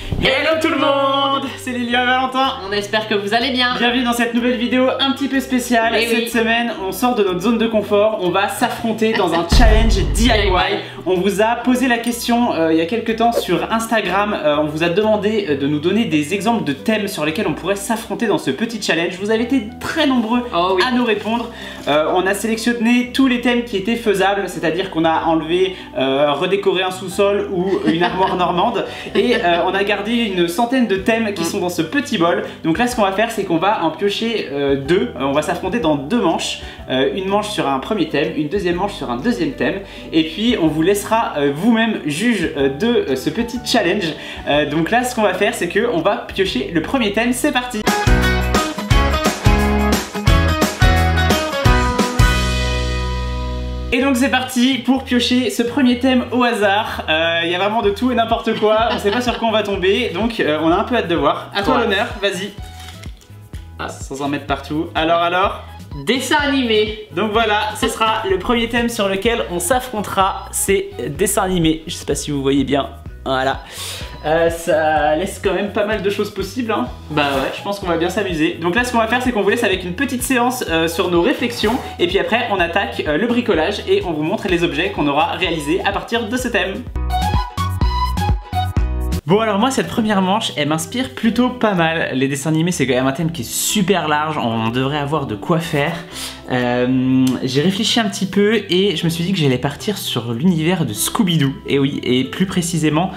Hello tout le monde, c'est Lilia et Valentin. On espère que vous allez bien. Bienvenue dans cette nouvelle vidéo un petit peu spéciale. Cette semaine, on sort de notre zone de confort. On va s'affronter dans un challenge DIY. On vous a posé la question il y a quelques temps sur Instagram. On vous a demandé de nous donner des exemples de thèmes sur lesquels on pourrait s'affronter dans ce petit challenge. Vous avez été très nombreux à nous répondre. On a sélectionné tous les thèmes qui étaient faisables, c'est-à-dire qu'on a enlevé redécorer un sous-sol ou une armoire normande. Et on a gardé une centaine de thèmes qui sont dans ce petit bol. Donc là ce qu'on va faire, c'est qu'on va en piocher deux. On va s'affronter dans deux manches. Une manche sur un premier thème, une deuxième manche sur un deuxième thème. Et puis on vous laissera vous-même juge de ce petit challenge. Donc là ce qu'on va faire, c'est qu'on va piocher le premier thème. C'est parti! Et donc c'est parti pour piocher ce premier thème au hasard. Il y a vraiment de tout et n'importe quoi. On sait pas sur quoi on va tomber. Donc on a un peu hâte de voir. À toi l'honneur, vas-y. Sans en mettre partout. Alors dessin animé. Donc voilà, ce sera le premier thème sur lequel on s'affrontera. C'est dessin animé. Je sais pas si vous voyez bien. Voilà. Ça laisse quand même pas mal de choses possibles hein. Bah ouais. Je pense qu'on va bien s'amuser. Donc là ce qu'on va faire, c'est qu'on vous laisse avec une petite séance sur nos réflexions. Et puis après on attaque le bricolage. Et on vous montre les objets qu'on aura réalisés à partir de ce thème. Bon alors moi cette première manche elle m'inspire plutôt pas mal. Les dessins animés c'est quand même un thème qui est super large. On devrait avoir de quoi faire. J'ai réfléchi un petit peu et je me suis dit que j'allais partir sur l'univers de Scooby-Doo. Et oui, et plus précisément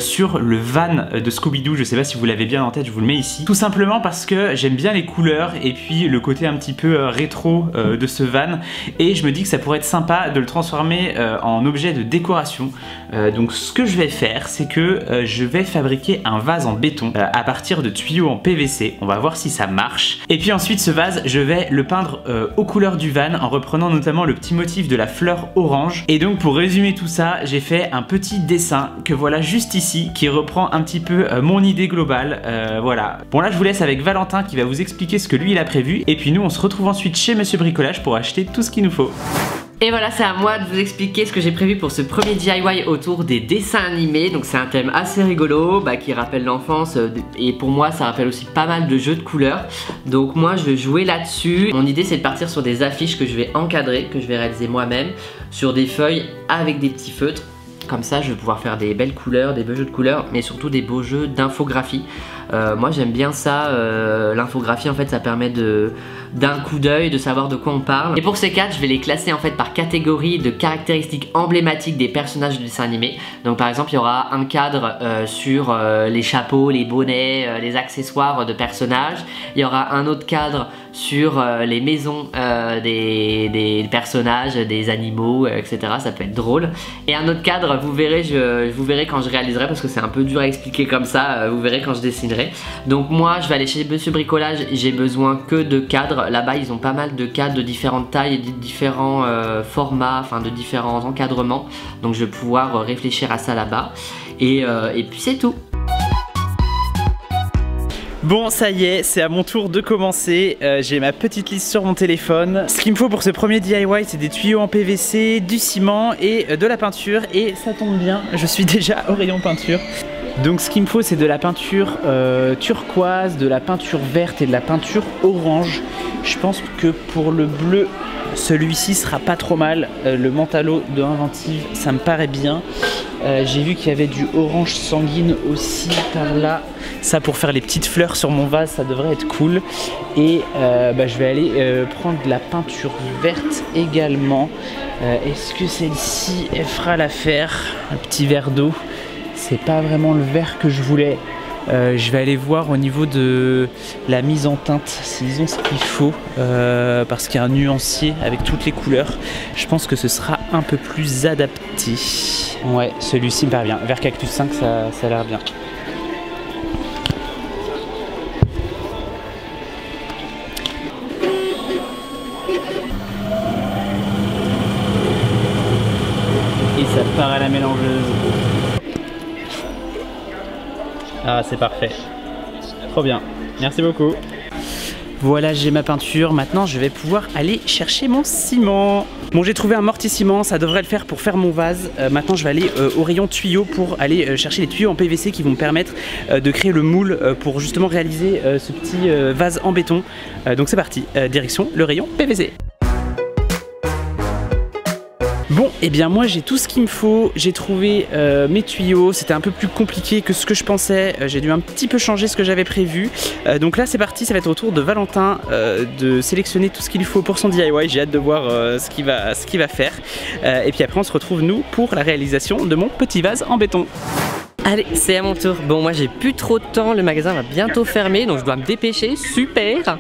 sur le van de Scooby-Doo. Je sais pas si vous l'avez bien en tête, je vous le mets ici. Tout simplement parce que j'aime bien les couleurs et puis le côté un petit peu rétro de ce van. Et je me dis que ça pourrait être sympa de le transformer en objet de décoration. Donc ce que je vais faire, c'est que je vais fabriquer un vase en béton à partir de tuyaux en PVC. On va voir si ça marche. Et puis ensuite ce vase, je vais le peindre aux couleurs du van en reprenant notamment le petit motif de la fleur orange. Et donc pour résumer tout ça, j'ai fait un petit dessin que voilà juste ici qui reprend un petit peu mon idée globale. Voilà. Bon là je vous laisse avec Valentin qui va vous expliquer ce que lui il a prévu. Et puis nous on se retrouve ensuite chez Monsieur Bricolage pour acheter tout ce qu'il nous faut. Et voilà, c'est à moi de vous expliquer ce que j'ai prévu pour ce premier DIY autour des dessins animés. Donc c'est un thème assez rigolo qui rappelle l'enfance et pour moi ça rappelle aussi pas mal de jeux de couleurs. Donc moi je vais jouer là-dessus. Mon idée c'est de partir sur des affiches que je vais encadrer, que je vais réaliser moi-même sur des feuilles avec des petits feutres. Comme ça je vais pouvoir faire des belles couleurs, des beaux jeux de couleurs, mais surtout des beaux jeux d'infographie. Moi j'aime bien ça, l'infographie en fait ça permet d'un coup d'œil de savoir de quoi on parle. Et pour ces quatre je vais les classer en fait par catégorie de caractéristiques emblématiques des personnages de dessin animé. Donc par exemple il y aura un cadre sur les chapeaux, les bonnets, les accessoires de personnages. Il y aura un autre cadre sur les maisons des personnages, des animaux, etc. Ça peut être drôle. Et un autre cadre, vous verrez, vous verrez quand je réaliserai parce que c'est un peu dur à expliquer comme ça, vous verrez quand je dessinerai. Donc moi je vais aller chez Monsieur Bricolage, j'ai besoin que de cadres. Là-bas ils ont pas mal de cadres de différentes tailles et de différents formats, enfin de différents encadrements. Donc je vais pouvoir réfléchir à ça là-bas. Et puis c'est tout. Bon ça y est, c'est à mon tour de commencer. J'ai ma petite liste sur mon téléphone. Ce qu'il me faut pour ce premier DIY, c'est des tuyaux en PVC, du ciment et de la peinture. Et ça tombe bien, je suis déjà au rayon peinture. Donc ce qu'il me faut c'est de la peinture turquoise, de la peinture verte et de la peinture orange. Je pense que pour le bleu, celui-ci sera pas trop mal. Le Mentalo de Inventive, ça me paraît bien. J'ai vu qu'il y avait du orange sanguine aussi par là. Ça pour faire les petites fleurs sur mon vase, ça devrait être cool. Et je vais aller prendre de la peinture verte également. Est-ce que celle-ci, elle fera l'affaire? Un petit verre d'eau. C'est pas vraiment le vert que je voulais. Je vais aller voir au niveau de la mise en teinte s'ils ont ce qu'il faut parce qu'il y a un nuancier avec toutes les couleurs. Je pense que ce sera un peu plus adapté. Ouais, celui-ci me va bien. Vert Cactus 5, ça a l'air bien. Et ça part à la mélangeuse. Ah c'est parfait, trop bien, merci beaucoup. Voilà, j'ai ma peinture. Maintenant, je vais pouvoir aller chercher mon ciment. Bon, j'ai trouvé un mortissiment, ça devrait le faire pour faire mon vase. Maintenant, je vais aller au rayon tuyaux pour aller chercher les tuyaux en PVC qui vont me permettre de créer le moule pour justement réaliser ce petit vase en béton. Donc c'est parti, direction le rayon PVC. Bon, et bien moi j'ai tout ce qu'il me faut, j'ai trouvé mes tuyaux, c'était un peu plus compliqué que ce que je pensais, j'ai dû un petit peu changer ce que j'avais prévu. Donc là c'est parti, ça va être au tour de Valentin de sélectionner tout ce qu'il faut pour son DIY, j'ai hâte de voir ce qu'il va faire. Et puis après on se retrouve nous pour la réalisation de mon petit vase en béton. Allez, c'est à mon tour. Bon, moi j'ai plus trop de temps, le magasin va bientôt fermer, donc je dois me dépêcher, super.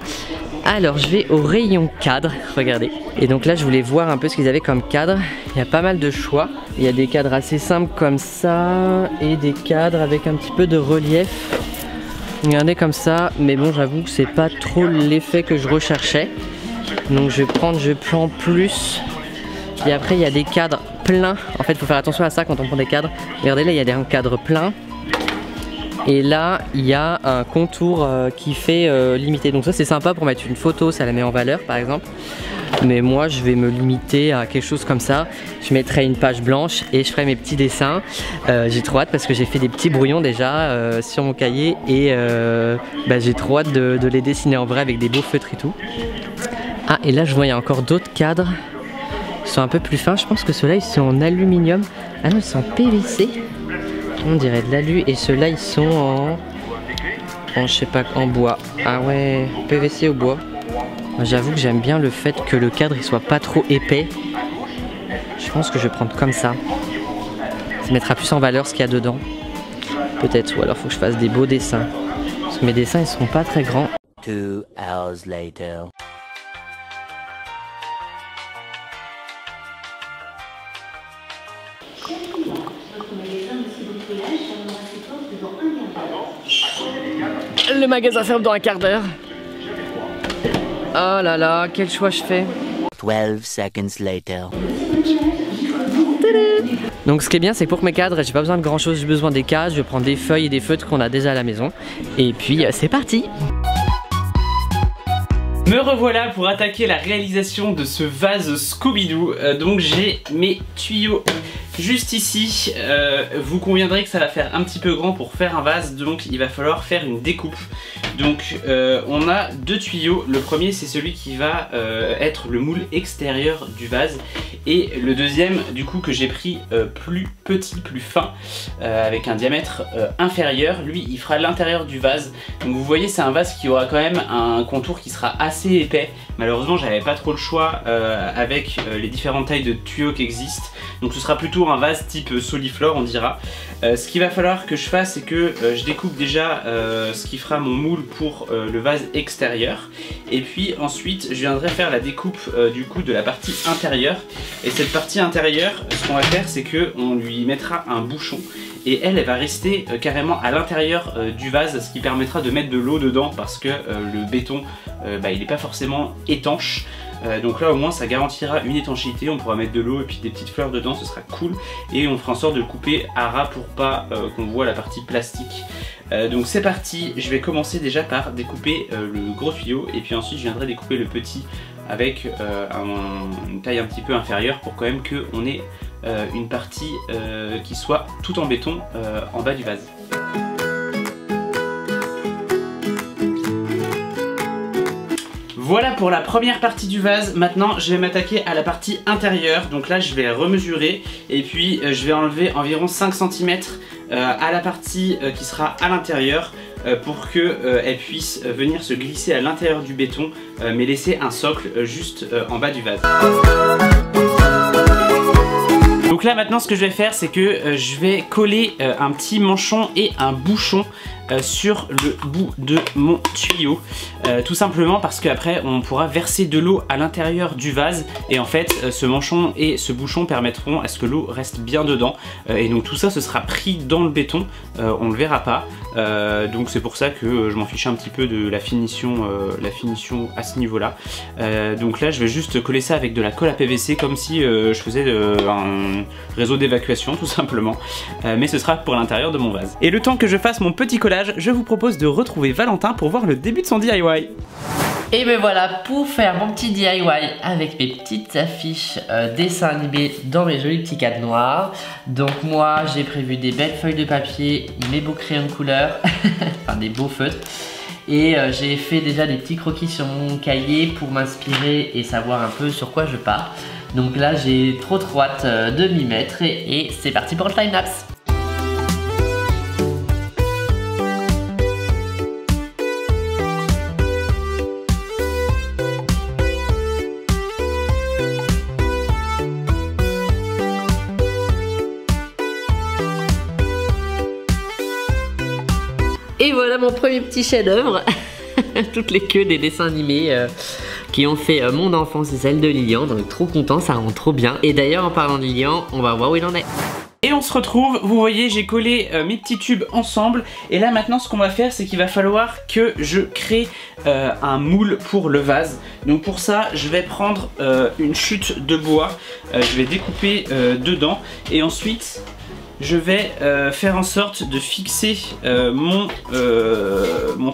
Alors je vais au rayon cadre, regardez. Et donc là je voulais voir un peu ce qu'ils avaient comme cadre. Il y a pas mal de choix. Il y a des cadres assez simples comme ça et des cadres avec un petit peu de relief. Regardez comme ça, mais bon j'avoue que c'est pas trop l'effet que je recherchais. Donc je prends plus. Et après il y a des cadres pleins. En fait il faut faire attention à ça quand on prend des cadres. Regardez là il y a des cadres pleins. Et là il y a un contour qui fait limité. Donc ça c'est sympa pour mettre une photo, ça la met en valeur par exemple. Mais moi je vais me limiter à quelque chose comme ça. Je mettrai une page blanche et je ferai mes petits dessins. J'ai trop hâte parce que j'ai fait des petits brouillons déjà sur mon cahier. Et j'ai trop hâte de les dessiner en vrai avec des beaux feutres et tout. Ah et là je vois il y a encore d'autres cadres. Ils sont un peu plus fins, je pense que ceux-là ils sont en aluminium. Ah non ils sont en PVC. On dirait de l'alu et ceux-là ils sont je sais pas, en bois. Ah ouais, PVC au bois. J'avoue que j'aime bien le fait que le cadre il soit pas trop épais. Je pense que je vais prendre comme ça. Ça mettra plus en valeur ce qu'il y a dedans. Peut-être, ou alors faut que je fasse des beaux dessins. Parce que mes dessins ils seront pas très grands. 2 hours later. Le magasin ferme dans un quart d'heure. Oh là là, quel choix je fais. 12 seconds later. Donc ce qui est bien c'est que pour mes cadres j'ai pas besoin de grand chose, j'ai besoin des cases, je vais prendre des feuilles et des feutres qu'on a déjà à la maison. Et puis c'est parti. Me revoilà pour attaquer la réalisation de ce vase Scooby-Doo. Donc j'ai mes tuyaux juste ici. Vous conviendrez que ça va faire un petit peu grand pour faire un vase, donc il va falloir faire une découpe. Donc on a deux tuyaux. Le premier c'est celui qui va être le moule extérieur du vase. Et le deuxième du coup que j'ai pris plus petit, plus fin, avec un diamètre inférieur. Lui il fera l'intérieur du vase. Donc vous voyez c'est un vase qui aura quand même un contour qui sera assez épais. Malheureusement j'avais pas trop le choix avec les différentes tailles de tuyaux qui existent. Donc ce sera plutôt un vase type soliflore on dira. Ce qu'il va falloir que je fasse c'est que je découpe déjà ce qui fera mon moule pour le vase extérieur. Et puis ensuite je viendrai faire la découpe du coup de la partie intérieure. Et cette partie intérieure ce qu'on va faire c'est que on lui mettra un bouchon. Et elle va rester carrément à l'intérieur du vase, ce qui permettra de mettre de l'eau dedans parce que le béton il n'est pas forcément étanche. Donc là au moins ça garantira une étanchéité, on pourra mettre de l'eau et puis des petites fleurs dedans, ce sera cool. Et on fera en sorte de le couper à ras pour pas qu'on voit la partie plastique. Donc c'est parti, je vais commencer déjà par découper le gros tuyau et puis ensuite je viendrai découper le petit avec une taille un petit peu inférieure pour quand même qu'on ait une partie qui soit tout en béton en bas du vase. Voilà pour la première partie du vase. Maintenant je vais m'attaquer à la partie intérieure. Donc là je vais remesurer et puis je vais enlever environ 5 cm à la partie qui sera à l'intérieur pour qu'elle puisse venir se glisser à l'intérieur du béton mais laisser un socle juste en bas du vase. Donc là maintenant ce que je vais faire c'est que je vais coller un petit manchon et un bouchon sur le bout de mon tuyau, tout simplement parce qu'après on pourra verser de l'eau à l'intérieur du vase et en fait ce manchon et ce bouchon permettront à ce que l'eau reste bien dedans et donc tout ça ce sera pris dans le béton, on le verra pas, donc c'est pour ça que je m'en fiche un petit peu de la finition à ce niveau là. Donc là je vais juste coller ça avec de la colle à PVC comme si je faisais un réseau d'évacuation tout simplement, mais ce sera pour l'intérieur de mon vase. Et le temps que je fasse mon petit collage, je vous propose de retrouver Valentin pour voir le début de son DIY. Et me voilà pour faire mon petit DIY avec mes petites affiches dessins animés dans mes jolis petits cadres noirs. Donc moi j'ai prévu des belles feuilles de papier, mes beaux crayons de couleur, enfin des beaux feutres. Et j'ai fait déjà des petits croquis sur mon cahier pour m'inspirer et savoir un peu sur quoi je pars. Donc là j'ai trop hâte de m'y mettre et c'est parti pour le time-lapse. Et voilà mon premier petit chef-d'œuvre. Toutes les queues des dessins animés qui ont fait mon enfance et celle de Lilian. Donc trop content, ça rend trop bien. Et d'ailleurs en parlant de Lilian, on va voir où il en est. Et on se retrouve, vous voyez j'ai collé mes petits tubes ensemble. Et là maintenant ce qu'on va faire c'est qu'il va falloir que je crée un moule pour le vase. Donc pour ça je vais prendre une chute de bois, je vais découper dedans. Et ensuite je vais faire en sorte de fixer mon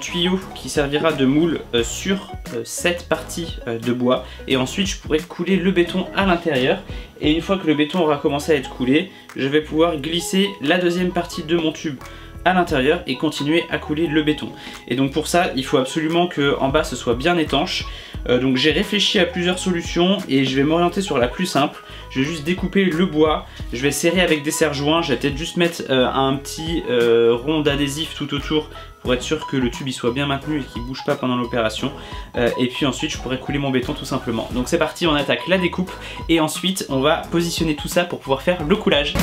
tuyau qui servira de moule sur cette partie de bois. Et ensuite je pourrai couler le béton à l'intérieur. Et une fois que le béton aura commencé à être coulé, je vais pouvoir glisser la deuxième partie de mon tube à l'intérieur et continuer à couler le béton. Et donc pour ça il faut absolument que en bas ce soit bien étanche. Donc j'ai réfléchi à plusieurs solutions et je vais m'orienter sur la plus simple. Je vais juste découper le bois, je vais serrer avec des serre-joints, je vais peut-être juste mettre un petit rond d'adhésif tout autour pour être sûr que le tube il soit bien maintenu et qu'il ne bouge pas pendant l'opération. Et puis ensuite je pourrai couler mon béton tout simplement. Donc c'est parti, on attaque la découpe et ensuite on va positionner tout ça pour pouvoir faire le coulage.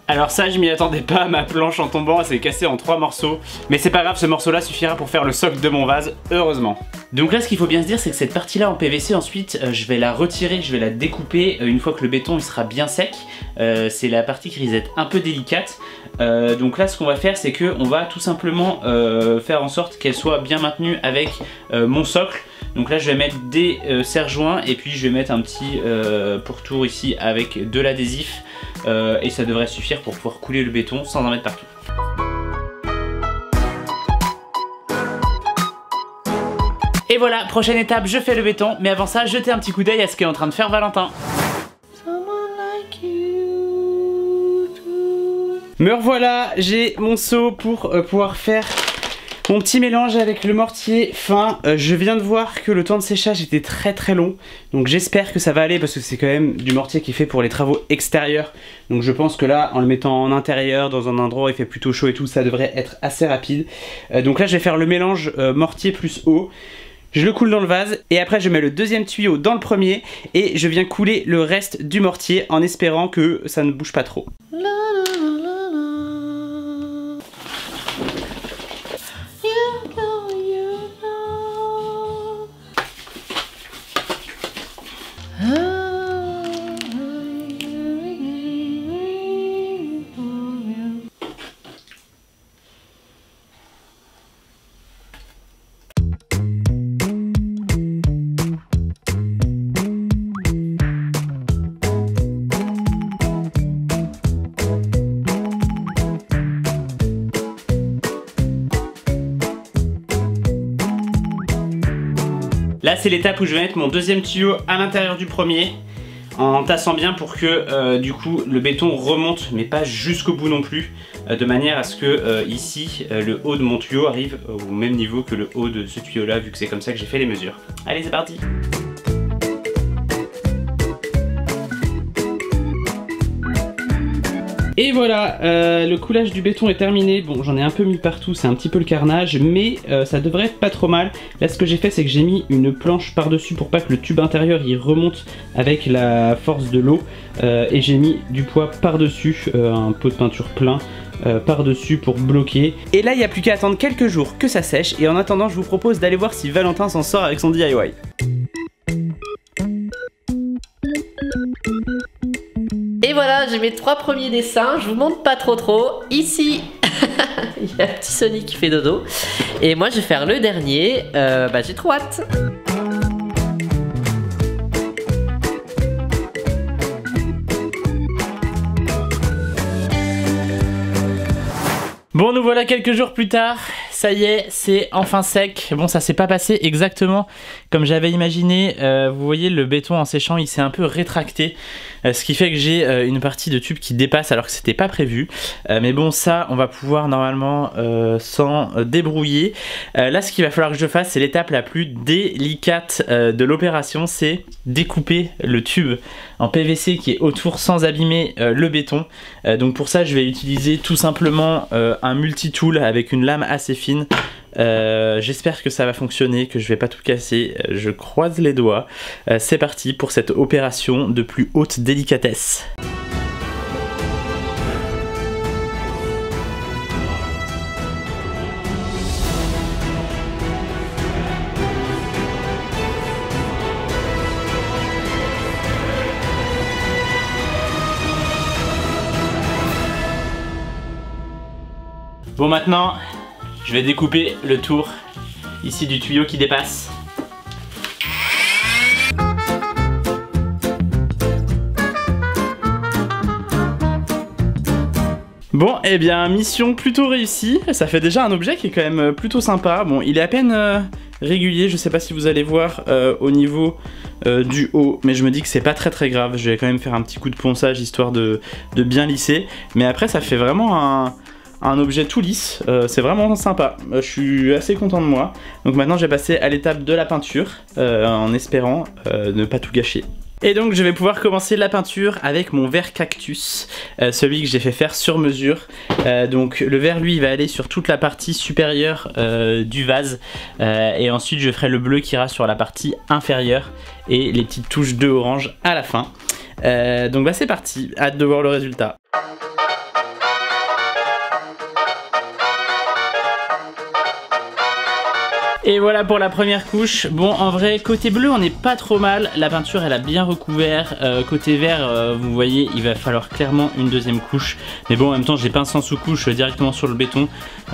Alors ça je m'y attendais pas, ma planche en tombant elle s'est cassée en 3 morceaux. Mais c'est pas grave, ce morceau là suffira pour faire le socle de mon vase, heureusement. Donc là ce qu'il faut bien se dire c'est que cette partie là en PVC ensuite je vais la retirer, je vais la découper une fois que le béton il sera bien sec. C'est la partie qui risque d'être un peu délicate. Donc là ce qu'on va faire c'est que on va tout simplement faire en sorte qu'elle soit bien maintenue avec mon socle. Donc là je vais mettre des serre-joints et puis je vais mettre un petit pourtour ici avec de l'adhésif et ça devrait suffire pour pouvoir couler le béton sans en mettre partout. Et voilà, prochaine étape, je fais le béton, mais avant ça, jetez un petit coup d'œil à ce qu'est en train de faire Valentin. Me revoilà, j'ai mon seau pour pouvoir faire mon petit mélange avec le mortier fin. Je viens de voir que le temps de séchage était très long. Donc j'espère que ça va aller parce que c'est quand même du mortier qui est fait pour les travaux extérieurs. Donc je pense que là, en le mettant en intérieur, dans un endroit où il fait plutôt chaud et tout, ça devrait être assez rapide. Donc là je vais faire le mélange mortier plus eau. Je le coule dans le vase et après je mets le deuxième tuyau dans le premier et je viens couler le reste du mortier en espérant que ça ne bouge pas trop. Là c'est l'étape où je vais mettre mon deuxième tuyau à l'intérieur du premier en tassant bien pour que du coup le béton remonte mais pas jusqu'au bout non plus de manière à ce que ici le haut de mon tuyau arrive au même niveau que le haut de ce tuyau là vu que c'est comme ça que j'ai fait les mesures. Allez c'est parti. Et voilà, le coulage du béton est terminé. Bon, j'en ai un peu mis partout, c'est un petit peu le carnage, mais ça devrait être pas trop mal. Là, ce que j'ai fait, c'est que j'ai mis une planche par-dessus pour pas que le tube intérieur il remonte avec la force de l'eau. Et j'ai mis du poids par-dessus, un pot de peinture plein. Par-dessus pour bloquer. Et là il n'y a plus qu'à attendre quelques jours que ça sèche. Et en attendant je vous propose d'aller voir si Valentin s'en sort avec son DIY. Et voilà, j'ai mes 3 premiers dessins, je vous montre pas trop. Ici, il y a un petit Sonic qui fait dodo. Et moi je vais faire le dernier, j'ai trop hâte. Bon, nous voilà quelques jours plus tard, ça y est, c'est enfin sec. Bon, ça s'est pas passé exactement comme j'avais imaginé. Vous voyez, le béton en séchant, il s'est un peu rétracté, ce qui fait que j'ai une partie de tube qui dépasse alors que c'était pas prévu. Mais bon, ça, on va pouvoir normalement s'en débrouiller. Là, ce qu'il va falloir que je fasse, c'est l'étape la plus délicate de l'opération, c'est découper le tube en PVC qui est autour sans abîmer le béton. Donc pour ça, je vais utiliser tout simplement un multi-tool avec une lame assez fine. J'espère que ça va fonctionner, que je vais pas tout casser. Je croise les doigts. C'est parti pour cette opération de plus haute délicatesse. Bon, maintenant, je vais découper le tour ici du tuyau qui dépasse. Bon, eh bien, mission plutôt réussie. Ça fait déjà un objet qui est quand même plutôt sympa. Bon, il est à peine régulier, je sais pas si vous allez voir au niveau du haut, mais je me dis que c'est pas très grave. Je vais quand même faire un petit coup de ponçage histoire de bien lisser. Mais après, ça fait vraiment un objet tout lisse, c'est vraiment sympa, je suis assez content de moi. Donc maintenant je vais passer à l'étape de la peinture en espérant ne pas tout gâcher. Et donc je vais pouvoir commencer la peinture avec mon verre cactus, celui que j'ai fait faire sur mesure. Donc le verre lui il va aller sur toute la partie supérieure du vase et ensuite je ferai le bleu qui ira sur la partie inférieure et les petites touches de orange à la fin. Donc bah c'est parti, hâte de voir le résultat. Et voilà pour la première couche. Bon, en vrai, côté bleu, on n'est pas trop mal. La peinture, elle a bien recouvert. Côté vert, vous voyez, il va falloir clairement une deuxième couche. Mais bon, en même temps, j'ai peint sans sous-couche directement sur le béton.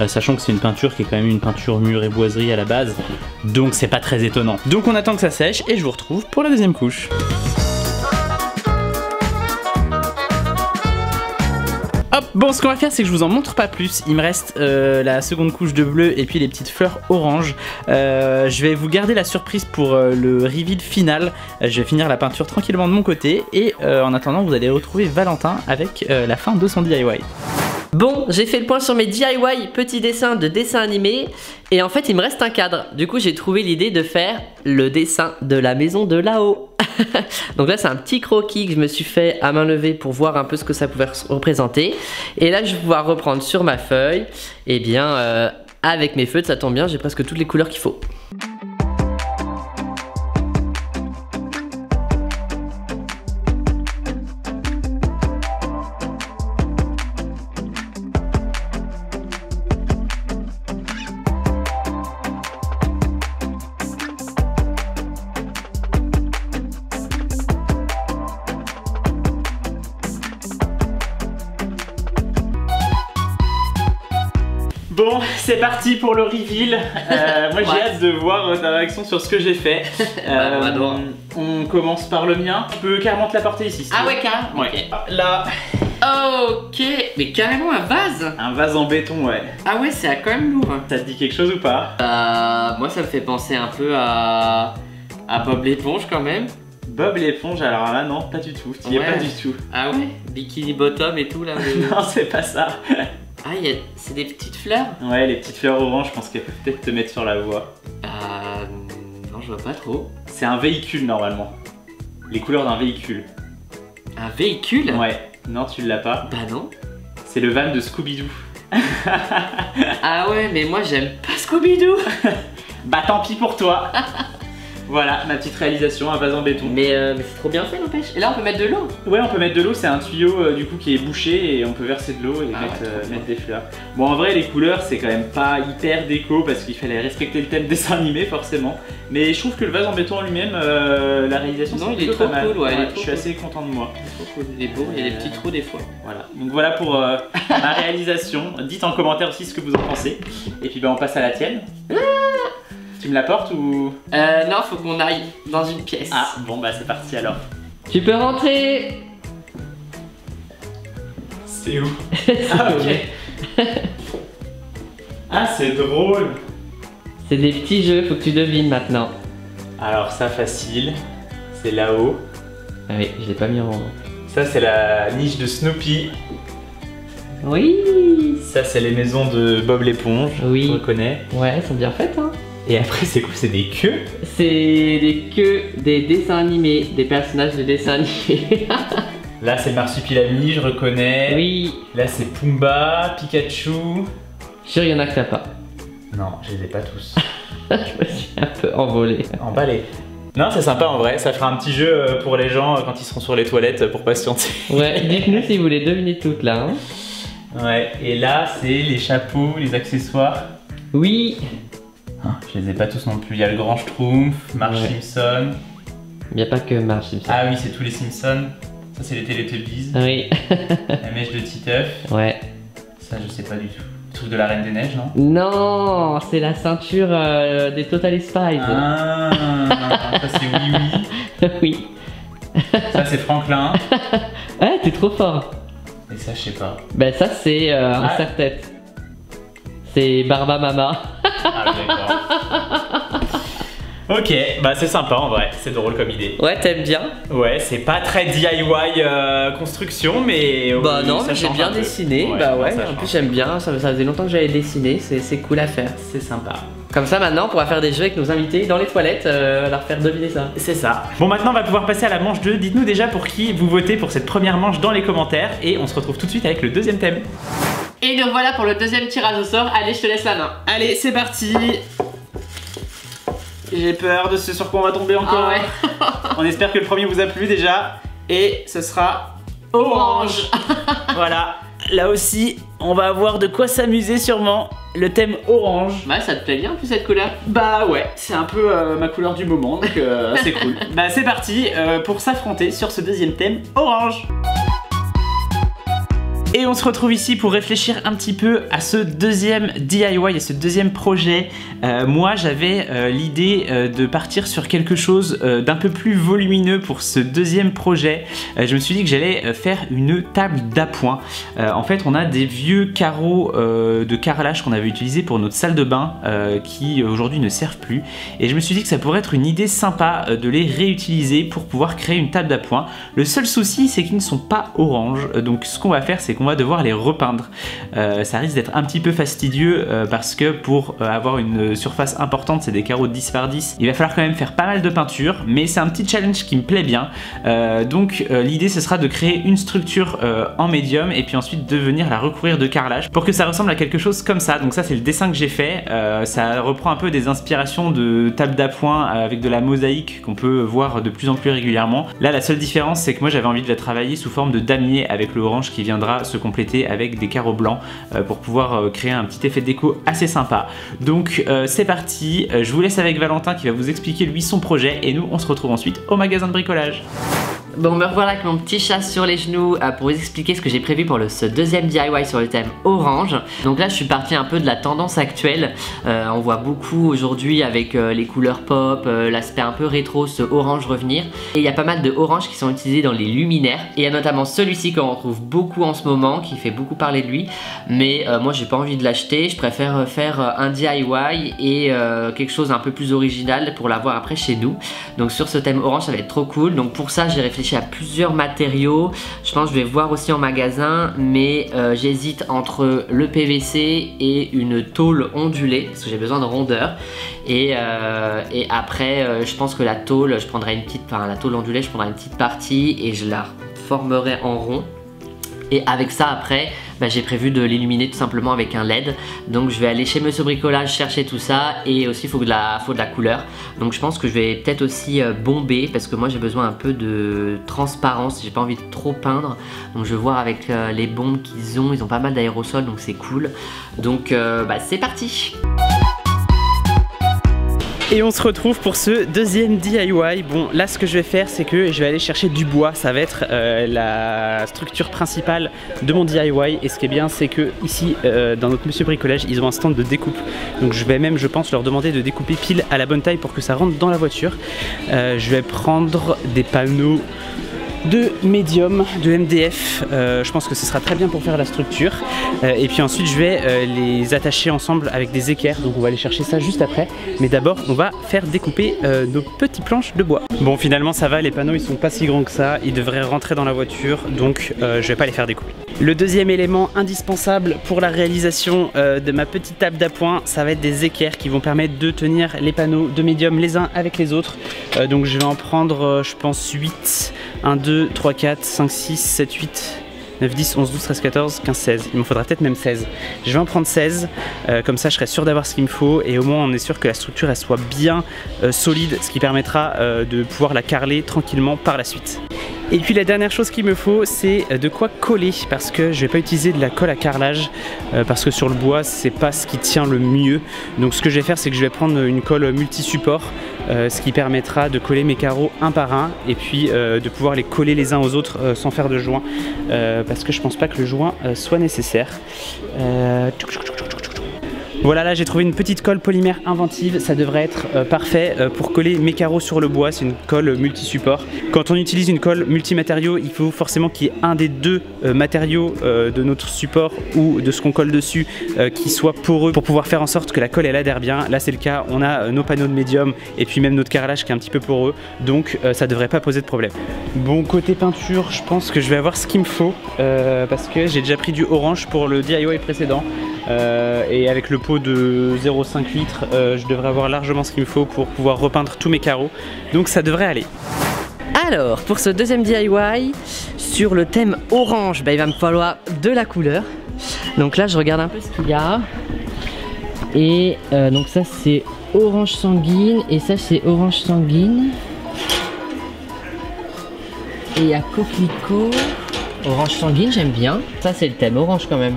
Sachant que c'est une peinture qui est quand même une peinture mur et boiserie à la base. Donc, c'est pas très étonnant. Donc, on attend que ça sèche et je vous retrouve pour la deuxième couche. Hop, bon, ce qu'on va faire, c'est que je vous en montre pas plus. Il me reste la seconde couche de bleu et puis les petites fleurs orange. Je vais vous garder la surprise pour le reveal final. Je vais finir la peinture tranquillement de mon côté. Et en attendant, vous allez retrouver Valentin avec la fin de son DIY. Bon, j'ai fait le point sur mes DIY, petits dessins de dessins animés. Et en fait, il me reste un cadre. Du coup, j'ai trouvé l'idée de faire le dessin de la maison de là-haut. Donc là, c'est un petit croquis que je me suis fait à main levée pour voir un peu ce que ça pouvait représenter. Et là, je vais pouvoir reprendre sur ma feuille. Et bien, avec mes feutres, ça tombe bien, j'ai presque toutes les couleurs qu'il faut. Bon, c'est parti pour le reveal. Moi j'ai hâte de voir ta réaction sur ce que j'ai fait. On commence par le mien. Je peux carrément te l'apporter ici. Ah ouais, carrément. Ouais. Okay. Là. Ok, mais carrément un vase. Un vase en béton, ouais. Ah ouais, c'est quand même lourd. Ça te dit quelque chose ou pas? Moi ça me fait penser un peu à Bob l'éponge quand même. Bob l'éponge, alors là non, pas du tout. Tu y es pas du tout. Ah ouais, Bikini Bottom et tout là. Non, c'est pas ça. Ah, c'est des petites fleurs? Ouais, les petites fleurs oranges, je pense qu'elles peuvent peut-être te mettre sur la voie. Non, je vois pas trop. C'est un véhicule normalement. Les couleurs d'un véhicule. Un véhicule? Ouais. Non, tu l'as pas. Bah non. C'est le van de Scooby-Doo. Ah ouais, mais moi j'aime pas Scooby-Doo. Bah tant pis pour toi. Voilà, ma petite réalisation, un vase en béton. Mais c'est trop bien fait, n'empêche. Et là, on peut mettre de l'eau. Ouais, on peut mettre de l'eau, c'est un tuyau du coup qui est bouché et on peut verser de l'eau et mettre des fleurs. Bon, en vrai, les couleurs, c'est quand même pas hyper déco parce qu'il fallait respecter le thème dessin animé forcément. Mais je trouve que le vase en béton en lui-même, la réalisation, non, il est trop cool. Ouais, je suis assez content de moi. Il est trop cool, il est beau, il y a des petits trous des fois. Voilà, donc voilà pour ma réalisation. Dites en commentaire aussi ce que vous en pensez. Et puis bah, on passe à la tienne. Tu me l'apportes ou... Non, faut qu'on aille dans une pièce. Ah, bon bah c'est parti alors. Tu peux rentrer. C'est où? Ah ok. Ah, c'est drôle. C'est des petits jeux, faut que tu devines maintenant. Alors ça, facile. C'est là-haut. Ah oui, je l'ai pas mis en rond. Ça, c'est la niche de Snoopy. Oui. Ça, c'est les maisons de Bob l'éponge. Oui. Je reconnais. Ouais, elles sont bien faites, hein. Et après, c'est quoi? C'est des queues? C'est des queues des dessins animés, des personnages de dessins animés. Là, c'est Marsupilami, je reconnais. Oui. Là, c'est Pumba, Pikachu. Sûr, il y en a que t'as pas. Non, je les ai pas tous. Je me suis un peu envolé. Emballé. Non, c'est sympa en vrai. Ça fera un petit jeu pour les gens quand ils seront sur les toilettes pour patienter. Ouais, dites-nous si vous les devinez toutes là. Hein. Ouais, et là, c'est les chapeaux, les accessoires. Oui. Ah, je les ai pas tous non plus. Il y a le Grand Schtroumpf, Marge Simpson. Il n'y a pas que Marge Simpson. Ah oui, c'est tous les Simpsons. Ça, c'est les Teletubbies. Oui. La mèche de Titeuf. Ouais. Ça, je sais pas du tout. Le truc de la Reine des Neiges, non? Non, c'est la ceinture des Totally Spies. Ah, ça c'est Oui Oui. Oui. Ça c'est Franklin. Ouais, t'es trop fort. Et ça, je sais pas. Ben ça c'est un serre-tête. C'est Barba Mama. Ah oui, d'accord. Ok, bah c'est sympa en vrai, c'est drôle comme idée. Ouais, t'aimes bien? Ouais, c'est pas très DIY construction, mais. Bah non, ça mais j'ai change bien un peu. dessiné. Ouais, Bah ouais, ça en change. plus j'aime bien, ça faisait longtemps que j'avais dessiné, c'est cool à faire. C'est sympa. Comme ça maintenant on pourra faire des jeux avec nos invités dans les toilettes, leur faire deviner ça. C'est ça. Bon, maintenant on va pouvoir passer à la manche 2. Dites-nous déjà pour qui vous votez pour cette première manche dans les commentaires. Et on se retrouve tout de suite avec le deuxième thème. Et nous voilà pour le deuxième tirage au sort, allez je te laisse la main. Allez, c'est parti. J'ai peur de ce sur quoi on va tomber encore. Ah ouais. On espère que le premier vous a plu déjà. Et ce sera orange. Voilà. Là aussi, on va avoir de quoi s'amuser sûrement. Le thème orange. Ouais, ça te plaît bien en plus cette couleur? Bah ouais, c'est un peu ma couleur du moment, donc c'est cool. Bah c'est parti pour s'affronter sur ce deuxième thème orange. Et on se retrouve ici pour réfléchir un petit peu à ce deuxième DIY, à ce deuxième projet. Moi j'avais l'idée de partir sur quelque chose d'un peu plus volumineux pour ce deuxième projet. Je me suis dit que j'allais faire une table d'appoint. En fait on a des vieux carreaux de carrelage qu'on avait utilisés pour notre salle de bain qui aujourd'hui ne servent plus. Et je me suis dit que ça pourrait être une idée sympa de les réutiliser pour pouvoir créer une table d'appoint. Le seul souci c'est qu'ils ne sont pas orange, donc ce qu'on va faire c'est qu'on va devoir les repeindre. Ça risque d'être un petit peu fastidieux parce que pour avoir une surface importante, c'est des carreaux de 10 par 10, il va falloir quand même faire pas mal de peinture, mais c'est un petit challenge qui me plaît bien. Donc l'idée ce sera de créer une structure en médium et puis ensuite de venir la recouvrir de carrelage pour que ça ressemble à quelque chose comme ça. Donc ça c'est le dessin que j'ai fait. Ça reprend un peu des inspirations de table d'appoint avec de la mosaïque qu'on peut voir de plus en plus régulièrement. Là la seule différence c'est que moi j'avais envie de la travailler sous forme de damier avec le orange qui viendra se compléter avec des carreaux blancs pour pouvoir créer un petit effet de déco assez sympa. Donc c'est parti, je vous laisse avec Valentin qui va vous expliquer lui son projet et nous on se retrouve ensuite au magasin de bricolage. Bon, me revoilà avec mon petit chat sur les genoux pour vous expliquer ce que j'ai prévu pour ce deuxième DIY sur le thème orange. Donc là je suis parti un peu de la tendance actuelle. On voit beaucoup aujourd'hui avec les couleurs pop, l'aspect un peu rétro, ce orange revenir. Et il y a pas mal de orange qui sont utilisés dans les luminaires. Et il y a notamment celui-ci qu'on retrouve beaucoup en ce moment, qui fait beaucoup parler de lui. Mais moi j'ai pas envie de l'acheter, je préfère faire un DIY et quelque chose un peu plus original pour l'avoir après chez nous. Donc sur ce thème orange ça va être trop cool. Donc pour ça j'ai réfléchi à plusieurs matériaux. Je pense que je vais voir aussi en magasin, mais j'hésite entre le PVC et une tôle ondulée parce que j'ai besoin de rondeur. Et après, je pense que la tôle, je prendrai une petite, enfin la tôle ondulée, je prendrai une petite partie et je la formerai en rond. Et avec ça après, bah, j'ai prévu de l'illuminer tout simplement avec un LED. Donc je vais aller chez Monsieur Bricolage chercher tout ça. Et aussi il faut de la couleur. Donc je pense que je vais peut-être aussi bomber. Parce que moi j'ai besoin un peu de transparence. J'ai pas envie de trop peindre. Donc je vais voir avec les bombes qu'ils ont. Ils ont pas mal d'aérosols donc c'est cool. Donc bah, c'est parti. Et on se retrouve pour ce deuxième DIY. Bon, là ce que je vais faire c'est que je vais aller chercher du bois. Ça va être la structure principale de mon DIY. Et ce qui est bien c'est que ici dans notre Monsieur Bricolage ils ont un stand de découpe. Donc je vais même je pense leur demander de découper pile à la bonne taille pour que ça rentre dans la voiture. Je vais prendre des panneaux de médium, de MDF. Je pense que ce sera très bien pour faire la structure. Et puis ensuite je vais les attacher ensemble avec des équerres. Donc on va aller chercher ça juste après. Mais d'abord on va faire découper nos petites planches de bois. Bon, finalement ça va, les panneaux ils sont pas si grands que ça. Ils devraient rentrer dans la voiture. Donc je vais pas les faire découper. Le deuxième élément indispensable pour la réalisation de ma petite table d'appoint, ça va être des équerres qui vont permettre de tenir les panneaux de médium les uns avec les autres. Donc je vais en prendre je pense 8. 1, 2, 3, 4, 5, 6, 7, 8, 9, 10, 11, 12, 13, 14, 15, 16. Il me faudra peut-être même 16. Je vais en prendre 16. Comme ça je serai sûr d'avoir ce qu'il me faut. Et au moins on est sûr que la structure elle soit bien solide. Ce qui permettra de pouvoir la carreler tranquillement par la suite. Et puis la dernière chose qu'il me faut, c'est de quoi coller, parce que je vais pas utiliser de la colle à carrelage, parce que sur le bois c'est pas ce qui tient le mieux. Donc ce que je vais faire, c'est que je vais prendre une colle multi-support, ce qui permettra de coller mes carreaux un par un, et puis de pouvoir les coller les uns aux autres sans faire de joint, parce que je pense pas que le joint soit nécessaire. Voilà, là j'ai trouvé une petite colle polymère inventive, ça devrait être parfait pour coller mes carreaux sur le bois. C'est une colle multi-support. Quand on utilise une colle multimatériaux, il faut forcément qu'il y ait un des deux matériaux de notre support ou de ce qu'on colle dessus qui soit poreux pour pouvoir faire en sorte que la colle elle adhère bien. Là c'est le cas, on a nos panneaux de médium et puis même notre carrelage qui est un petit peu poreux, donc ça devrait pas poser de problème. Bon, côté peinture, je pense que je vais avoir ce qu'il me faut parce que j'ai déjà pris du orange pour le DIY précédent. Et avec le pot de 0,5 litres, je devrais avoir largement ce qu'il me faut pour pouvoir repeindre tous mes carreaux. Donc ça devrait aller. Alors, pour ce deuxième DIY, sur le thème orange, il va me falloir de la couleur. Donc là, je regarde un peu ce qu'il y a. Et donc ça, c'est orange sanguine. Et ça, c'est orange sanguine. Et il y a coquelicot. Orange sanguine, j'aime bien. Ça, c'est le thème orange quand même.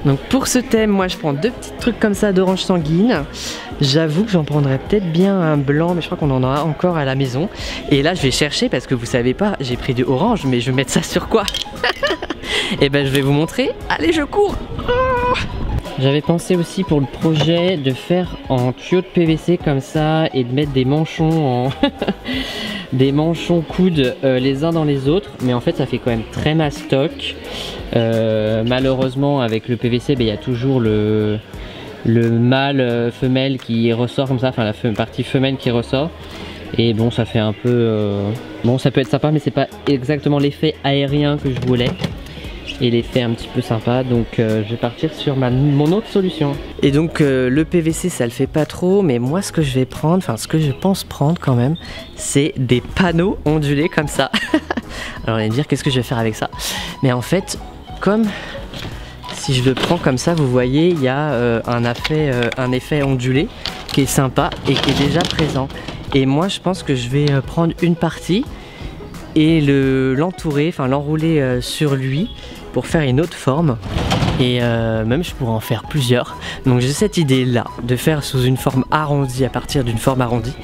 Donc pour ce thème, moi je prends deux petits trucs comme ça d'orange sanguine. J'avoue que j'en prendrais peut-être bien un blanc, mais je crois qu'on en aura encore à la maison. Et là je vais chercher parce que vous savez pas, j'ai pris du orange, mais je vais mettre ça sur quoi? Et ben je vais vous montrer. Allez, je cours. J'avais pensé aussi pour le projet de faire en tuyau de PVC comme ça et de mettre des manchons en des manchons coudes les uns dans les autres, mais en fait ça fait quand même très mastoc. Malheureusement avec le PVC, il y a toujours le mâle femelle qui ressort comme ça, enfin la partie femelle qui ressort. Et bon, ça fait un peu bon, ça peut être sympa, mais c'est pas exactement l'effet aérien que je voulais. Et l'effet un petit peu sympa, donc je vais partir sur mon autre solution. Et donc le PVC ça le fait pas trop, mais moi ce que je vais prendre, enfin ce que je pense prendre quand même, c'est des panneaux ondulés comme ça. Alors on va me dire qu'est-ce que je vais faire avec ça, mais en fait comme si je le prends comme ça, vous voyez il y a un effet ondulé qui est sympa et qui est déjà présent. Et moi je pense que je vais prendre une partie et l'entourer, enfin l'enrouler sur lui pour faire une autre forme. Et même je pourrais en faire plusieurs. Donc j'ai cette idée là de faire sous une forme arrondie à partir d'une forme arrondie.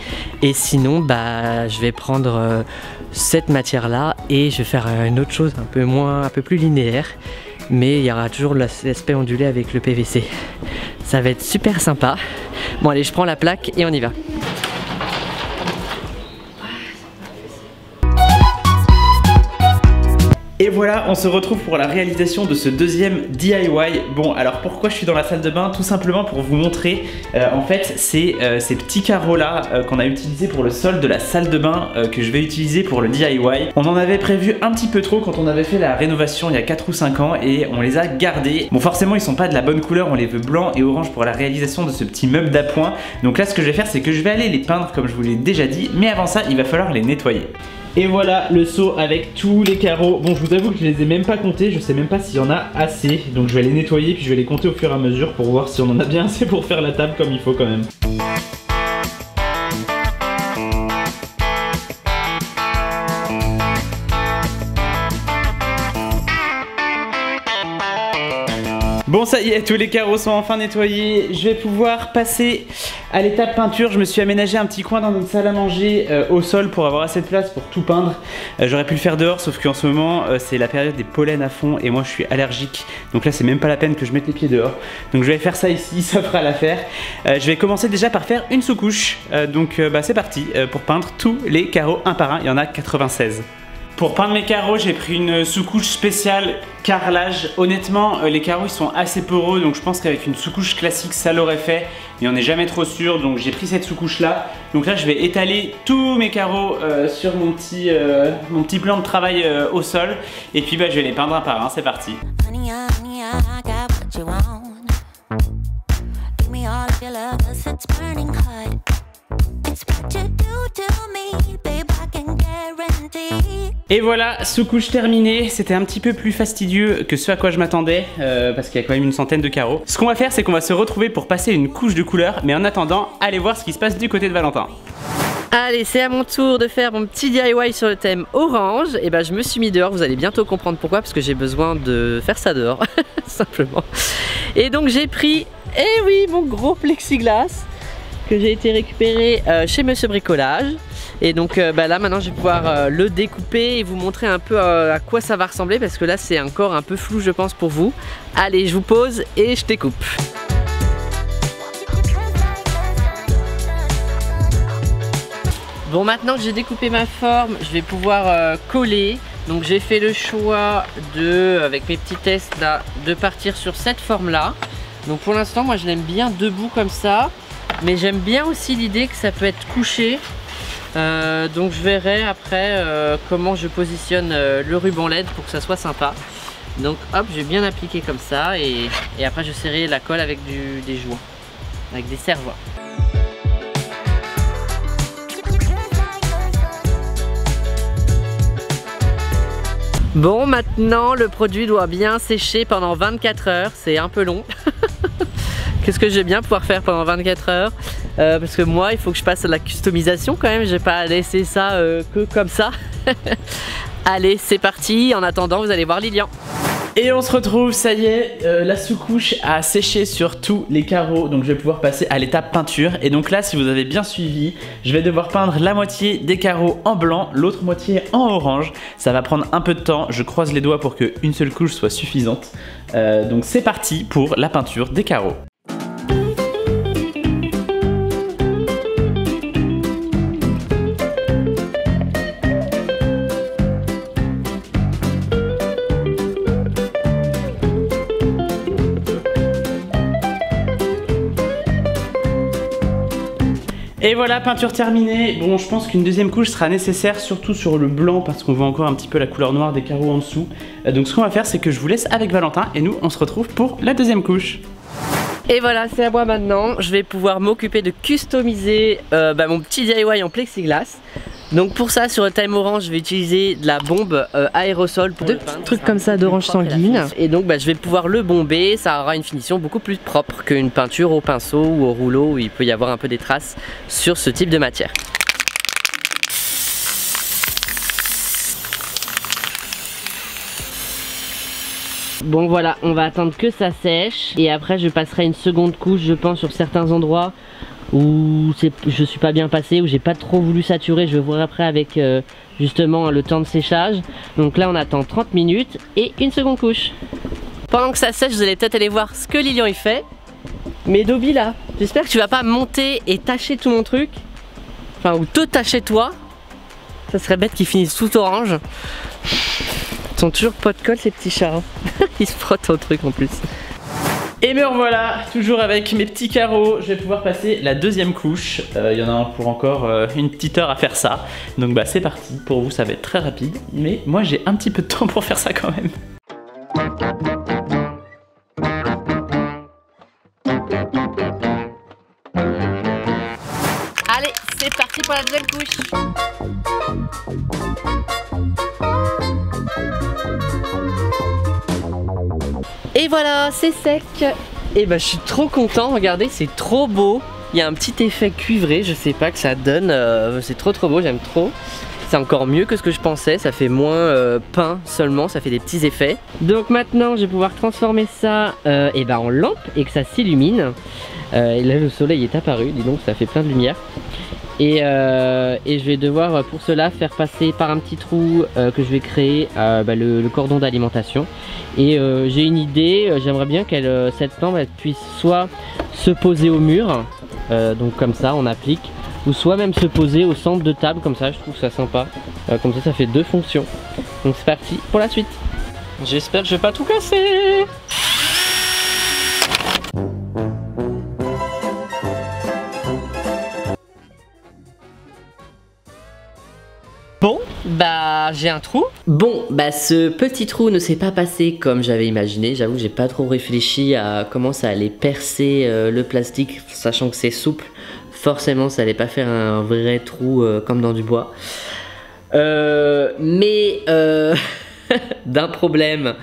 Et sinon je vais prendre cette matière là et je vais faire une autre chose un peu plus linéaire. Mais il y aura toujours l'aspect ondulé avec le PVC. Ça va être super sympa. Bon allez, je prends la plaque et on y va. Et voilà, on se retrouve pour la réalisation de ce deuxième DIY. Bon, alors pourquoi je suis dans la salle de bain? Tout simplement pour vous montrer, en fait, c'est ces petits carreaux là qu'on a utilisés pour le sol de la salle de bain que je vais utiliser pour le DIY. On en avait prévu un petit peu trop quand on avait fait la rénovation il y a 4 ou 5 ans et on les a gardés. Bon, forcément, ils sont pas de la bonne couleur, on les veut blanc et orange pour la réalisation de ce petit meuble d'appoint. Donc là, ce que je vais faire, c'est que je vais aller les peindre comme je vous l'ai déjà dit, mais avant ça, il va falloir les nettoyer. Et voilà le seau avec tous les carreaux. Bon, je vous avoue que je les ai même pas comptés, je sais même pas s'il y en a assez. Donc je vais les nettoyer puis je vais les compter au fur et à mesure pour voir si on en a bien assez pour faire la table comme il faut quand même. Bon, ça y est, tous les carreaux sont enfin nettoyés. Je vais pouvoir passer à l'étape peinture. Je me suis aménagé un petit coin dans notre salle à manger au sol pour avoir assez de place pour tout peindre. J'aurais pu le faire dehors, sauf qu'en ce moment c'est la période des pollens à fond et moi je suis allergique. Donc là c'est même pas la peine que je mette les pieds dehors. Donc je vais faire ça ici, ça fera l'affaire. Je vais commencer déjà par faire une sous-couche. Donc c'est parti pour peindre tous les carreaux un par un. Il y en a 96. Pour peindre mes carreaux, j'ai pris une sous-couche spéciale carrelage. Honnêtement, les carreaux ils sont assez poreux, donc je pense qu'avec une sous-couche classique ça l'aurait fait, mais on n'est jamais trop sûr, donc j'ai pris cette sous-couche là. Donc là je vais étaler tous mes carreaux sur mon petit plan de travail au sol, et puis bah, je vais les peindre un par un, c'est parti. Et voilà, sous-couche terminée. C'était un petit peu plus fastidieux que ce à quoi je m'attendais parce qu'il y a quand même une centaine de carreaux. Ce qu'on va faire, c'est qu'on va se retrouver pour passer une couche de couleur, mais en attendant, allez voir ce qui se passe du côté de Valentin. Allez, c'est à mon tour de faire mon petit DIY sur le thème orange. Et ben je me suis mis dehors, vous allez bientôt comprendre pourquoi, parce que j'ai besoin de faire ça dehors, simplement. Et donc j'ai pris, eh oui, mon gros plexiglas que j'ai été récupéré chez Monsieur Bricolage. Et donc bah là maintenant je vais pouvoir le découper et vous montrer un peu à quoi ça va ressembler, parce que là c'est encore un peu flou je pense pour vous. Allez, je vous pose et je découpe. Bon, maintenant que j'ai découpé ma forme, je vais pouvoir coller. Donc j'ai fait le choix avec mes petits tests là, de partir sur cette forme là. Donc pour l'instant moi je l'aime bien debout comme ça, mais j'aime bien aussi l'idée que ça peut être couché. Donc je verrai après comment je positionne le ruban LED pour que ça soit sympa. Donc hop, je vais bien appliquer comme ça et après je serrai la colle avec des joints, avec des serre-joints. Bon, maintenant le produit doit bien sécher pendant 24 heures, c'est un peu long. Qu'est-ce que je vais bien pouvoir faire pendant 24 heures parce que moi il faut que je passe à la customisation quand même, je vais pas laisser ça que comme ça. Allez, c'est parti, en attendant vous allez voir Lilian. Et on se retrouve, ça y est, la sous-couche a séché sur tous les carreaux, donc je vais pouvoir passer à l'étape peinture. Et donc là, si vous avez bien suivi, je vais devoir peindre la moitié des carreaux en blanc, l'autre moitié en orange. Ça va prendre un peu de temps, je croise les doigts pour qu'une seule couche soit suffisante. Donc c'est parti pour la peinture des carreaux. Et voilà, peinture terminée. Bon, je pense qu'une deuxième couche sera nécessaire, surtout sur le blanc, parce qu'on voit encore un petit peu la couleur noire des carreaux en dessous. Donc ce qu'on va faire, c'est que je vous laisse avec Valentin et nous, on se retrouve pour la deuxième couche. Et voilà, c'est à moi maintenant. Je vais pouvoir m'occuper de customiser mon petit DIY en plexiglas. Donc pour ça, sur le thème orange, je vais utiliser de la bombe aérosol pour deux petits trucs comme ça d'orange sanguine. Et donc je vais pouvoir le bomber, ça aura une finition beaucoup plus propre qu'une peinture au pinceau ou au rouleau où il peut y avoir un peu des traces sur ce type de matière. Bon voilà, on va attendre que ça sèche et après je passerai une seconde couche je pense sur certains endroits où je suis pas bien passé, où j'ai pas trop voulu saturer. Je vais voir après avec justement le temps de séchage. Donc là on attend 30 minutes et une seconde couche. Pendant que ça sèche, vous allez peut-être aller voir ce que Lilian il fait. Mais Dobby là, j'espère que tu vas pas monter et tacher tout mon truc. Enfin, ou te tacher toi. Ça serait bête qu'ils finissent tout orange. Ils sont toujours pas de colle ces petits chats. Ils se frottent au truc en plus. Et me revoilà, toujours avec mes petits carreaux. Je vais pouvoir passer la deuxième couche. Il y en a pour encore une petite heure à faire ça. Donc bah c'est parti, pour vous ça va être très rapide. Mais moi j'ai un petit peu de temps pour faire ça quand même. Allez, c'est parti pour la deuxième couche. Et voilà, c'est sec. Et bah je suis trop content, regardez, c'est trop beau. Il y a un petit effet cuivré, je sais pas que ça donne, c'est trop beau, j'aime trop. C'est encore mieux que ce que je pensais, ça fait moins peint seulement, ça fait des petits effets. Donc maintenant je vais pouvoir transformer ça en lampe et que ça s'illumine. Et là le soleil est apparu, dis donc ça fait plein de lumière. Et je vais devoir pour cela faire passer par un petit trou que je vais créer le cordon d'alimentation. Et j'ai une idée, j'aimerais bien que cette lampe elle puisse soit se poser au mur, donc comme ça on applique, ou soit même se poser au centre de table comme ça, je trouve ça sympa. Comme ça fait 2 fonctions. Donc c'est parti pour la suite. J'espère que je vais pas tout casser. Bon, bah j'ai un trou. Bon, bah ce petit trou ne s'est pas passé comme j'avais imaginé. J'avoue que j'ai pas trop réfléchi à comment ça allait percer le plastique, sachant que c'est souple. Forcément, ça allait pas faire un vrai trou comme dans du bois. Mais d'un problème,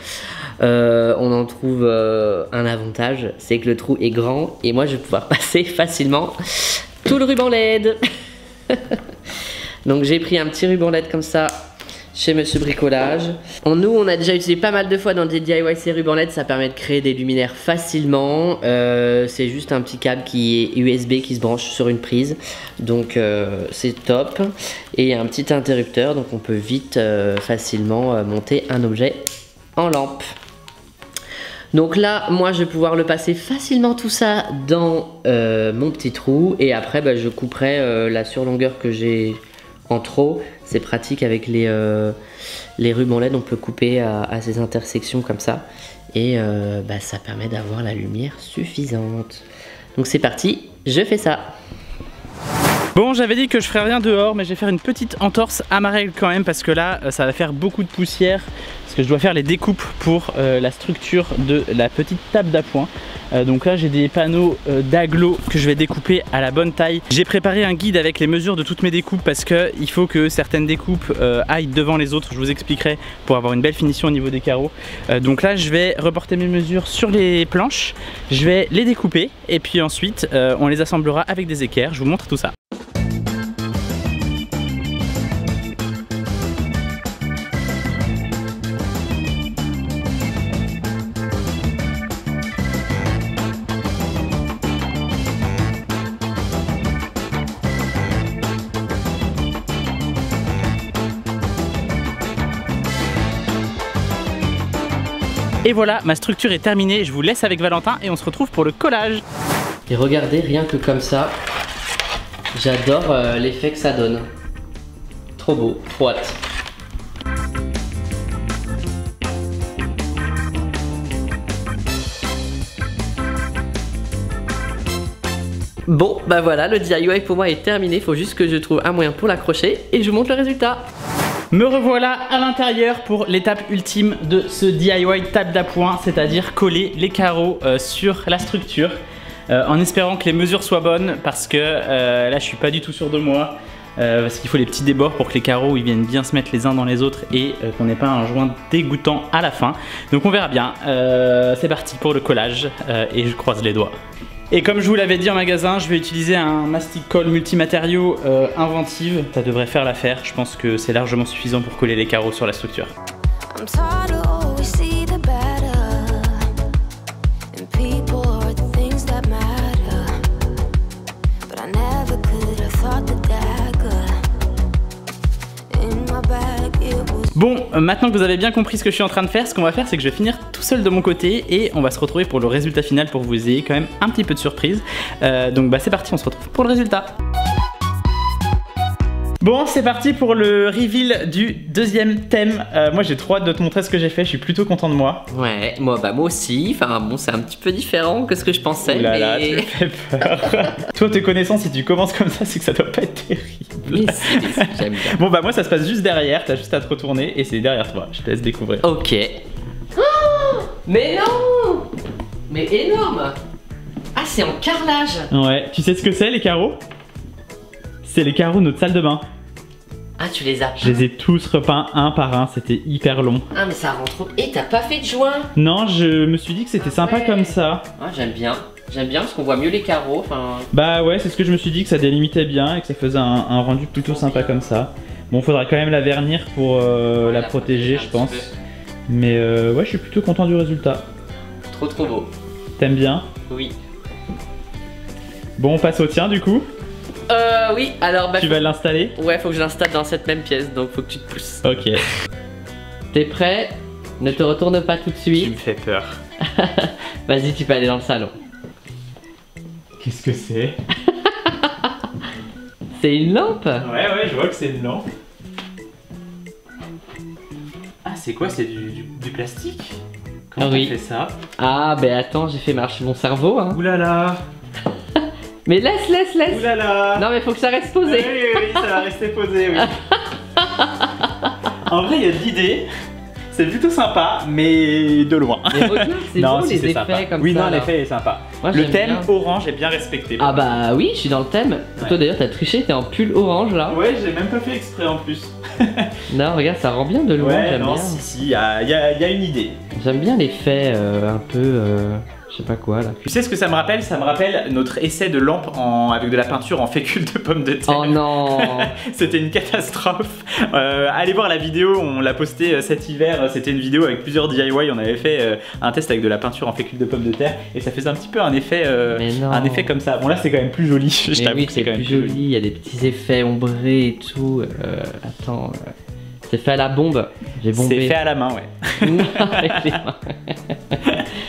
on en trouve un avantage, c'est que le trou est grand et moi je vais pouvoir passer facilement tout le ruban LED. Donc j'ai pris un petit ruban LED comme ça chez Monsieur Bricolage. Nous on a déjà utilisé pas mal de fois dans des DIY ces rubans LED, ça permet de créer des luminaires facilement. C'est juste un petit câble qui est USB qui se branche sur une prise. Donc c'est top. Et il y a un petit interrupteur, donc on peut vite facilement monter un objet en lampe. Donc là, moi je vais pouvoir le passer facilement tout ça dans mon petit trou. Et après bah, je couperai la surlongueur que j'ai en trop. C'est pratique avec les rubans LED, on peut couper à ces intersections comme ça. Et bah, ça permet d'avoir la lumière suffisante. Donc c'est parti, je fais ça. Bon, j'avais dit que je ferais rien dehors, mais je vais faire une petite entorse à ma règle quand même parce que là, ça va faire beaucoup de poussière parce que je dois faire les découpes pour la structure de la petite table d'appoint. Donc là, j'ai des panneaux d'agglo que je vais découper à la bonne taille. J'ai préparé un guide avec les mesures de toutes mes découpes parce que il faut que certaines découpes aillent devant les autres. Je vous expliquerai pour avoir une belle finition au niveau des carreaux. Donc là, je vais reporter mes mesures sur les planches. Je vais les découper et puis ensuite, on les assemblera avec des équerres. Je vous montre tout ça. Et voilà, ma structure est terminée, je vous laisse avec Valentin et on se retrouve pour le collage. Et regardez, rien que comme ça, j'adore l'effet que ça donne. Trop beau, trop hâte. Bon, bah voilà, le DIY pour moi est terminé, il faut juste que je trouve un moyen pour l'accrocher et je vous montre le résultat. Me revoilà à l'intérieur pour l'étape ultime de ce DIY table d'appoint, c'est-à-dire coller les carreaux sur la structure en espérant que les mesures soient bonnes parce que là je suis pas du tout sûr de moi parce qu'il faut les petits débords pour que les carreaux ils viennent bien se mettre les uns dans les autres et qu'on n'ait pas un joint dégoûtant à la fin. Donc on verra bien, c'est parti pour le collage et je croise les doigts. Et comme je vous l'avais dit en magasin, je vais utiliser un mastic colle multimatériaux Inventive. Ça devrait faire l'affaire, je pense que c'est largement suffisant pour coller les carreaux sur la structure. Bon, maintenant que vous avez bien compris ce que je suis en train de faire, ce qu'on va faire c'est que je vais finir tout seul de mon côté et on va se retrouver pour le résultat final pour que vous ayez quand même un petit peu de surprise. Donc bah c'est parti, on se retrouve pour le résultat. Bon, c'est parti pour le reveal du deuxième thème. Moi j'ai trop hâte de te montrer ce que j'ai fait, je suis plutôt content de moi. Ouais, moi aussi, enfin bon c'est un petit peu différent que ce que je pensais. Ouh là là, tu me fais peur. Toi te connaissant, si tu commences comme ça, c'est que ça doit pas être terrible. Mais si, j'aime bien. Bon bah moi ça se passe juste derrière, t'as juste à te retourner et c'est derrière toi, je te laisse découvrir. Ok. Oh, mais non! Mais énorme! Ah c'est en carrelage! Ouais, tu sais ce que c'est les carreaux? C'est les carreaux de notre salle de bain. Ah tu les as? Je les ai tous repeints un par un, c'était hyper long. Ah mais ça rend trop... Et t'as pas fait de joint? Non, je me suis dit que c'était sympa comme ça. Ah j'aime bien. J'aime bien parce qu'on voit mieux les carreaux. Bah ouais, c'est ce que je me suis dit, que ça délimitait bien et que ça faisait un rendu plutôt sympa comme ça. Bon, faudra quand même la vernir pour la protéger, je pense. Mais ouais, je suis plutôt content du résultat. Trop beau. T'aimes bien? Oui. Bon, on passe au tien du coup. Oui, alors bah... Tu vas l'installer? Ouais, faut que je l'installe dans cette même pièce, donc faut que tu te pousses. Ok. T'es prêt? Ne te retourne pas tout de suite. Tu me fais peur. Vas-y, tu peux aller dans le salon. Qu'est-ce que c'est? C'est une lampe? Ouais, je vois que c'est une lampe. Ah, c'est quoi? C'est du plastique? Comment oui. on fait ça? Ah, ben attends, j'ai fait marcher mon cerveau. Hein. Oulala. Mais laisse. Oulala. Non, mais faut que ça reste posé. Oui, ça va rester posé, oui. En vrai, il y a de l'idée. C'est plutôt sympa, mais de loin. Mais regarde, c'est beau les effets sympa. comme oui, ça. Oui, non, là. l'effet est sympa. Moi, le j'aime thème bien. orange est bien respecté. Ah bah oui, je suis dans le thème. Ouais. Toi d'ailleurs, t'as triché, t'es en pull orange là. Ouais, j'ai même pas fait exprès en plus. Non, regarde, ça rend bien de loin, Ouais, j'aime non, bien. si, il y a une idée. J'aime bien l'effet un peu, je sais pas quoi là. Tu sais ce que ça me rappelle? Ça me rappelle notre essai de lampe avec de la peinture en fécule de pommes de terre. Oh non. C'était une catastrophe. Allez voir la vidéo, on l'a postée cet hiver. C'était une vidéo avec plusieurs DIY. On avait fait un test avec de la peinture en fécule de pommes de terre et ça faisait un petit peu un effet comme ça. Bon là c'est quand même plus joli. Je Mais t'avoue oui, que c'est quand même plus joli, il y a des petits effets ombrés et tout. Attends, c'est fait à la bombe. J'ai bombé. C'est fait à la main, ouais. Avec les mains.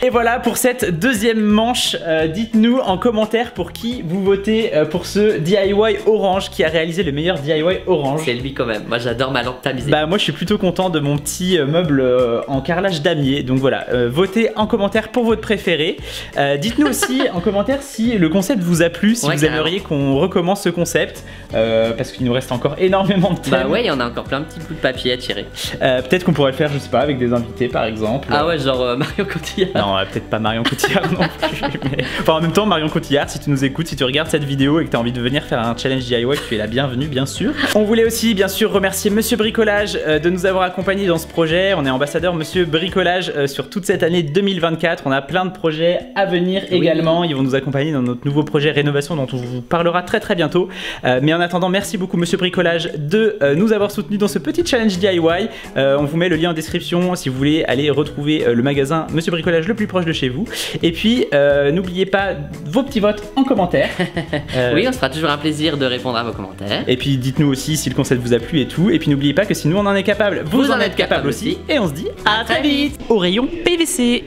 Et voilà pour cette deuxième manche. Dites-nous en commentaire pour qui vous votez pour ce DIY orange qui a réalisé le meilleur DIY orange. C'est lui quand même. Moi j'adore ma lampe tamisée. Bah moi je suis plutôt content de mon petit meuble en carrelage damier. Donc voilà, votez en commentaire pour votre préféré. Dites-nous aussi en commentaire si le concept vous a plu, si Ouais, vous aimeriez qu'on recommence ce concept. Parce qu'il nous reste encore énormément de thèmes. Bah ouais, il y en a encore plein de petits bouts de papier à tirer. Peut-être qu'on pourrait le faire, je sais pas, avec des invités par exemple. Ah ouais, genre Marion Cotillard. Non, peut-être pas Marion Cotillard non plus. Mais... Enfin, en même temps, Marion Cotillard, si tu nous écoutes, si tu regardes cette vidéo et que tu as envie de venir faire un challenge DIY, tu es la bienvenue, bien sûr. On voulait aussi, bien sûr, remercier Monsieur Bricolage de nous avoir accompagnés dans ce projet. On est ambassadeur Monsieur Bricolage sur toute cette année 2024. On a plein de projets à venir également. Ils vont nous accompagner dans notre nouveau projet rénovation dont on vous parlera très bientôt. Mais en attendant, merci beaucoup Monsieur Bricolage de nous avoir soutenus dans ce petit challenge DIY. On vous met le lien en description si vous voulez aller retrouver le magasin Monsieur Bricolage le plus proche de chez vous. Et puis n'oubliez pas vos petits votes en commentaire. Oui, on se fera toujours un plaisir de répondre à vos commentaires. Et puis dites-nous aussi si le concept vous a plu et tout. Et puis n'oubliez pas que si nous on en est capable, vous en êtes capable aussi. Et on se dit à très vite au rayon PVC.